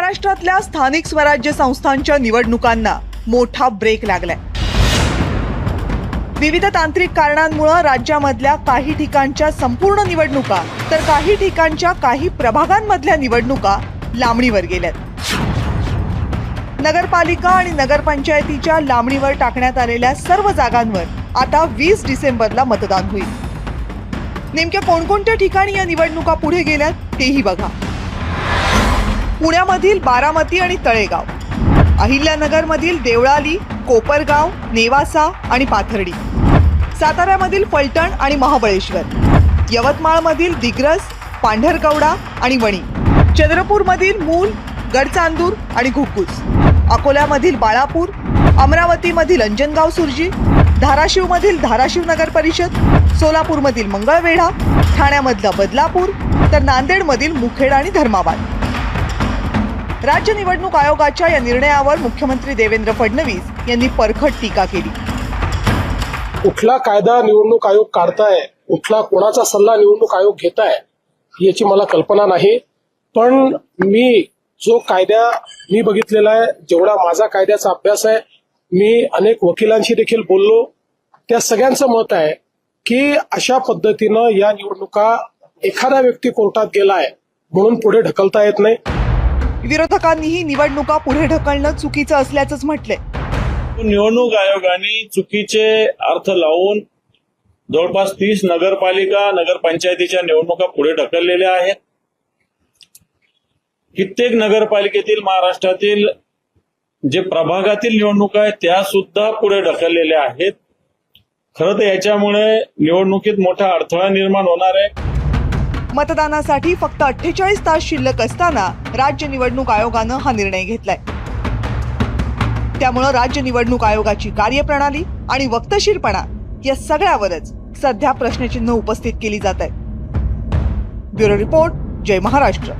महाराष्ट्रातल्या स्थानिक स्वराज्य संस्थांच्या निवडणुकांना मोठा ब्रेक लागलाय। विविध तांत्रिक कारणांमुळे राज्यामधल्या काही ठिकाणच्या संपूर्ण निवडणुका तर काही ठिकाणच्या काही प्रभागांमधल्या निवडणुका लांबणीवर गेल्यात। नगरपालिका आणि नगरपंचायतीच्या लांबणीवर टाकण्यात आलेल्या सर्व जागांवर आता 20 डिसेंबरला मतदान होईल। नेमक्या कोणकोणत्या ठिकाणी या निवडणुका पुढे गेल्यात तेही बघा। पुण्यामधील बारामती आणि तळेगाव, अहिल्यानगरमधील देवळाली, कोपरगाव, नेवासा आणि पाथर्डी, साताऱ्यामधील फलटण आणि महाबळेश्वर, यवतमाळमधील दिग्रस, पांढरकवडा आणि वणी, चंद्रपूरमधील मूल, गडचांदूर आणि घुग्गुस, अकोल्यामधील बाळापूर, अमरावतीमधील अंजनगाव सुर्जी, धाराशिवमधील धाराशिव नगर परिषद, सोलापूरमधील मंगळवेढा, ठाण्यामधला बदलापूर तर नांदेडमधील मुखेड आणि धर्माबाद। राज्य निवडणूक आयोगाच्या या निर्णयावर मुख्यमंत्री देवेंद्र फडणवीस यांनी परखड टीका केली। कुठला कायदा निवडणूक आयोग काढताय, कुठला कोणाचा सल्ला निवडणूक आयोग घेताय याची मला कल्पना नाही, पण मी जो कायदा मी बघितलेला आहे, जेवढा माझा कायद्याचा अभ्यास आहे, मी अनेक वकिलांशी देखील बोललो, त्या सगळ्यांचं मत आहे की अशा पद्धतीनं या निवडणुका एखादा व्यक्ती कोर्टात गेलाय म्हणून पुढे ढकलता येत नाही। विरोधकांनीही निवडणुका पुढे ढकलणं चुकीचं असल्याचंच म्हटलंय। निवडणूक आयोगाने चुकीचे अर्थ लावून जवळपास 30 नगरपालिका नगरपंचायतीच्या निवडणुका पुढे ढकललेल्या आहेत। कित्येक नगरपालिकेतील महाराष्ट्रातील जे प्रभागातील निवडणुका आहेत त्या सुद्धा पुढे ढकललेल्या आहेत। खरं तर याच्यामुळे निवडणुकीत मोठा अडथळा निर्माण होणार आहे। मतदानासाठी फक्त 48 तास शिल्लक असताना राज्य निवडणूक आयोगानं हा निर्णय घेतलाय। त्यामुळे राज्य निवडणूक आयोगाची कार्यप्रणाली आणि वक्तशीरपणा या सगळ्यावरच सध्या प्रश्नचिन्ह उपस्थित केली जात आहे। ब्युरो रिपोर्ट, जय महाराष्ट्र।